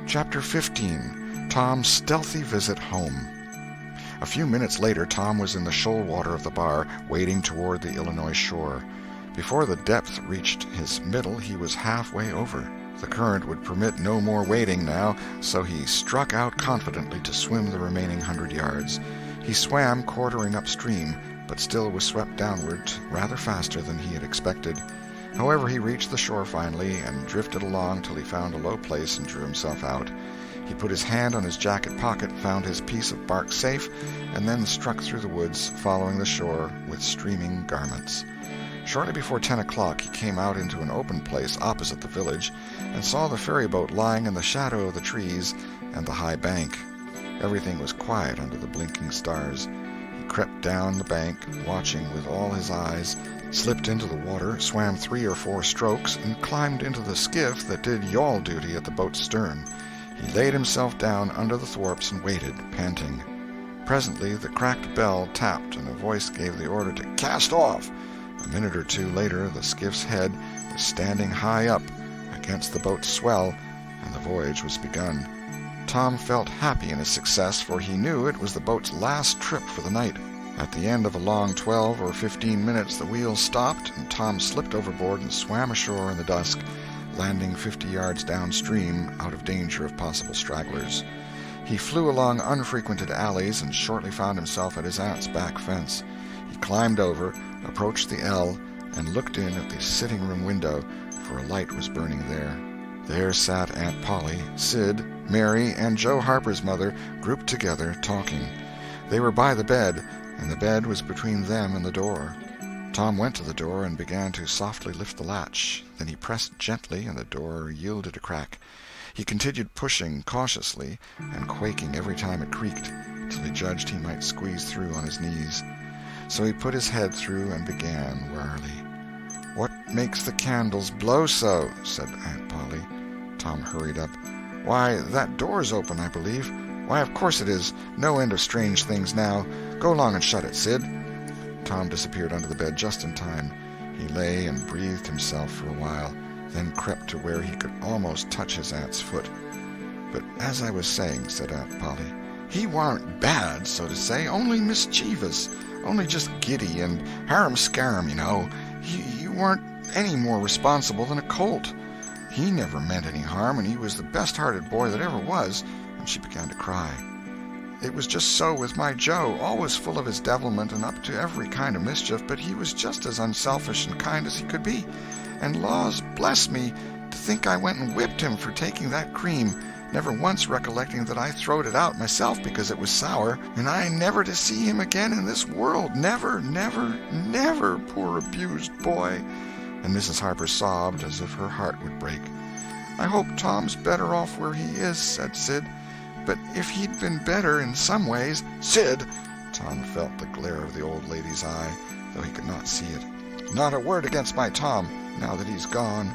Chapter 15. Tom's Stealthy Visit Home. A few minutes later Tom was in the shoal water of the bar, wading toward the Illinois shore. Before the depth reached his middle he was halfway over. The current would permit no more wading now, so he struck out confidently to swim the remaining 100 yards. He swam quartering upstream, but still was swept downward rather faster than he had expected. However, he reached the shore finally and drifted along till he found a low place and drew himself out. He put his hand on his jacket pocket, found his piece of bark safe, and then struck through the woods, following the shore with streaming garments. Shortly before 10 o'clock he came out into an open place opposite the village, and saw the ferryboat lying in the shadow of the trees and the high bank. Everything was quiet under the blinking stars. He crept down the bank, watching with all his eyes, slipped into the water, swam 3 or 4 strokes, and climbed into the skiff that did yawl duty at the boat's stern. He laid himself down under the thwarts and waited, panting. Presently the cracked bell tapped, and a voice gave the order to cast off. A minute or two later the skiff's head was standing high up against the boat's swell, and the voyage was begun. Tom felt happy in his success, for he knew it was the boat's last trip for the night. At the end of a long 12 or 15 minutes the wheels stopped, and Tom slipped overboard and swam ashore in the dusk, landing 50 yards downstream, out of danger of possible stragglers. He flew along unfrequented alleys and shortly found himself at his aunt's back fence. He climbed over, approached the L, and looked in at the sitting-room window, for a light was burning there. There sat Aunt Polly, Sid, Mary, and Joe Harper's mother, grouped together, talking. They were by the bed, and the bed was between them and the door. Tom went to the door and began to softly lift the latch. Then he pressed gently, and the door yielded a crack. He continued pushing cautiously and quaking every time it creaked, till he judged he might squeeze through on his knees. So he put his head through and began warily. "What makes the candles blow so?" said Aunt Polly. Tom hurried up. "Why, that door's open, I believe. Why, of course it is. No end of strange things now. Go along and shut it, Sid." Tom disappeared under the bed just in time. He lay and breathed himself for a while, then crept to where he could almost touch his aunt's foot. "But as I was saying," said Aunt Polly, "he warn't bad, so to say, only mischievous, only just giddy and harum-scarum, you know. He warn't any more responsible than a colt. He never meant any harm, and he was the best-hearted boy that ever was," and she began to cry. "It was just so with my Joe, always full of his devilment and up to every kind of mischief, but he was just as unselfish and kind as he could be. And laws bless me, to think I went and whipped him for taking that cream, never once recollecting that I throwed it out myself because it was sour, and I never to see him again in this world, never, never, never, poor abused boy." And Mrs. Harper sobbed as if her heart would break. "I hope Tom's better off where he is," said Sid. "But if he'd been better in some ways—" "Sid!" Tom felt the glare of the old lady's eye, though he could not see it. "Not a word against my Tom, now that he's gone.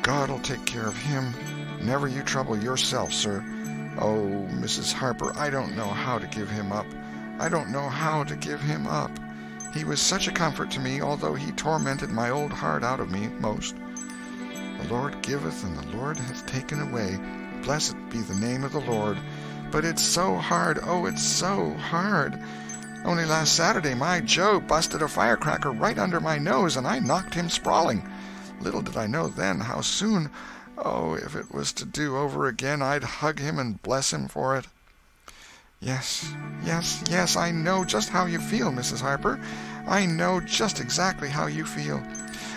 God'll take care of him. Never you trouble yourself, sir. Oh, Mrs. Harper, I don't know how to give him up. I don't know how to give him up. He was such a comfort to me, although he tormented my old heart out of me most. The Lord giveth, and the Lord hath taken away. Blessed be the name of the Lord. But it's so hard, oh, it's so hard. Only last Saturday my Joe busted a firecracker right under my nose, and I knocked him sprawling. Little did I know then how soon. Oh, if it was to do over again, I'd hug him and bless him for it." Yes, yes, yes, I know just how you feel, Mrs. Harper. I know just exactly how you feel.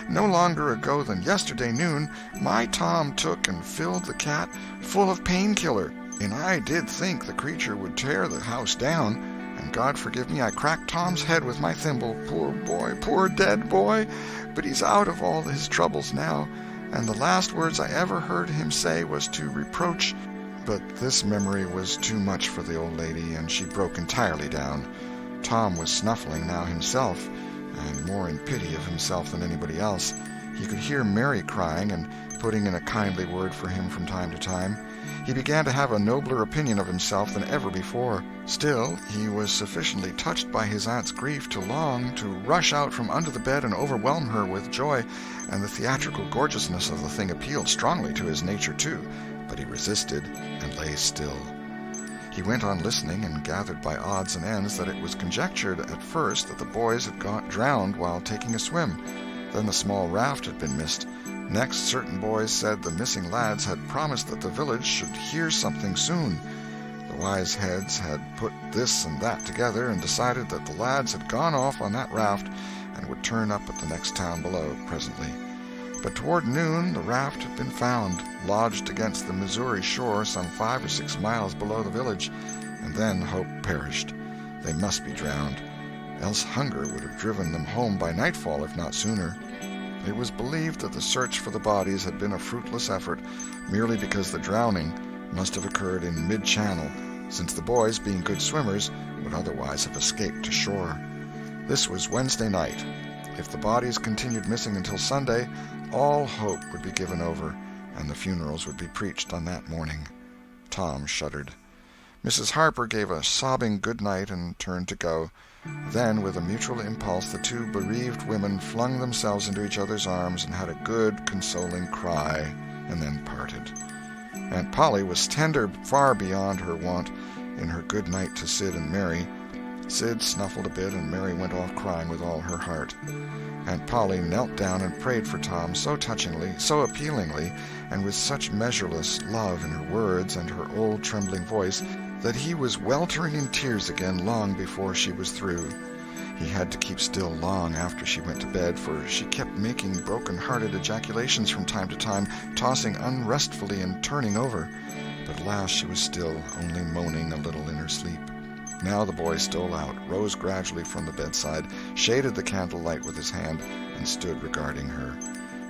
No longer ago than yesterday noon, my Tom took and filled the cat full of painkiller, and I did think the creature would tear the house down, and God forgive me, I cracked Tom's head with my thimble. Poor boy, poor dead boy, but he's out of all his troubles now, and the last words I ever heard him say was to reproach. But this memory was too much for the old lady, and she broke entirely down. Tom was snuffling now himself, and more in pity of himself than anybody else. He could hear Mary crying and putting in a kindly word for him from time to time. He began to have a nobler opinion of himself than ever before. Still, he was sufficiently touched by his aunt's grief to long to rush out from under the bed and overwhelm her with joy, and the theatrical gorgeousness of the thing appealed strongly to his nature, too. but he resisted and lay still. He went on listening, and gathered by odds and ends that it was conjectured at first that the boys had got drowned while taking a swim. Then the small raft had been missed. Next, certain boys said the missing lads had promised that the village should hear something soon. The wise heads had put this and that together and decided that the lads had gone off on that raft and would turn up at the next town below presently. But toward noon the raft had been found, lodged against the Missouri shore some 5 or 6 miles below the village, and then hope perished. They must be drowned, else hunger would have driven them home by nightfall, if not sooner. It was believed that the search for the bodies had been a fruitless effort, merely because the drowning must have occurred in mid-channel, since the boys, being good swimmers, would otherwise have escaped to shore. This was Wednesday night. If the bodies continued missing until Sunday, all hope would be given over, and the funerals would be preached on that morning. Tom shuddered. Mrs. Harper gave a sobbing good night and turned to go. Then, with a mutual impulse, the two bereaved women flung themselves into each other's arms and had a good, consoling cry, and then parted. Aunt Polly was tender far beyond her wont in her good night to Sid and Mary. Sid snuffled a bit, and Mary went off crying with all her heart. Aunt Polly knelt down and prayed for Tom so touchingly, so appealingly, and with such measureless love in her words and her old trembling voice, that he was weltering in tears again long before she was through. He had to keep still long after she went to bed, for she kept making broken-hearted ejaculations from time to time, tossing unrestfully and turning over. But at last she was still, only moaning a little in her sleep. Now the boy stole out, rose gradually from the bedside, shaded the candle-light with his hand, and stood regarding her.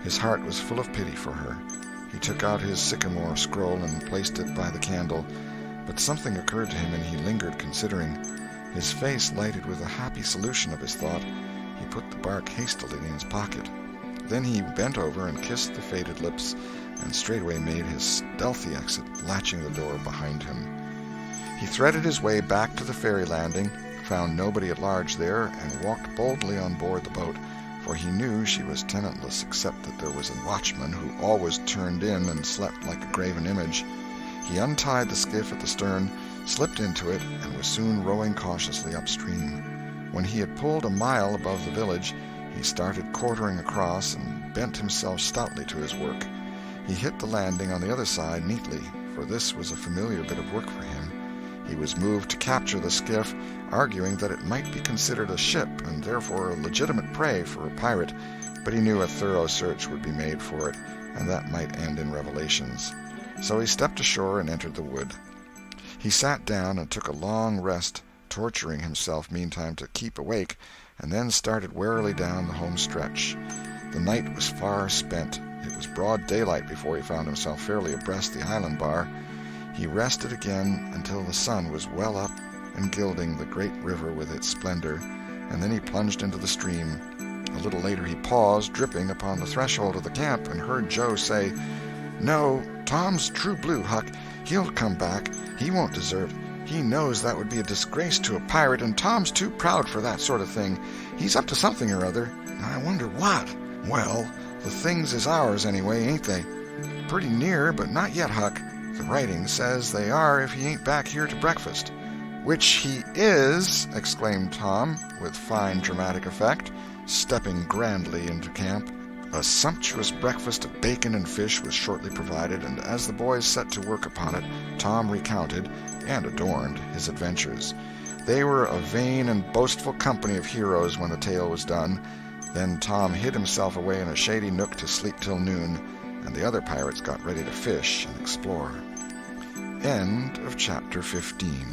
His heart was full of pity for her. He took out his sycamore scroll and placed it by the candle, but something occurred to him, and he lingered considering. His face lighted with a happy solution of his thought. He put the bark hastily in his pocket. Then he bent over and kissed the faded lips, and straightway made his stealthy exit, latching the door behind him. He threaded his way back to the ferry landing, found nobody at large there, and walked boldly on board the boat, for he knew she was tenantless except that there was a watchman who always turned in and slept like a graven image. He untied the skiff at the stern, slipped into it, and was soon rowing cautiously upstream. When he had pulled a mile above the village, he started quartering across and bent himself stoutly to his work. He hit the landing on the other side neatly, for this was a familiar bit of work for him. He was moved to capture the skiff, arguing that it might be considered a ship and therefore a legitimate prey for a pirate, but he knew a thorough search would be made for it, and that might end in revelations. So he stepped ashore and entered the wood. He sat down and took a long rest, torturing himself meantime to keep awake, and then started warily down the home stretch. The night was far spent. It was broad daylight before he found himself fairly abreast the island bar. He rested again until the sun was well up and gilding the great river with its splendor, and then he plunged into the stream. A little later he paused, dripping, upon the threshold of the camp, and heard Joe say, "No, Tom's true blue, Huck. He'll come back. He won't desert. He knows that would be a disgrace to a pirate, and Tom's too proud for that sort of thing. He's up to something or other. I wonder what. Well, the things is ours anyway, ain't they?" "Pretty near, but not yet, Huck. The writing says they are if he ain't back here to breakfast." "Which he is!" exclaimed Tom, with fine dramatic effect, stepping grandly into camp. A sumptuous breakfast of bacon and fish was shortly provided, and as the boys set to work upon it, Tom recounted, and adorned, his adventures. They were a vain and boastful company of heroes when the tale was done. Then Tom hid himself away in a shady nook to sleep till noon, and the other pirates got ready to fish and explore. End of chapter 15.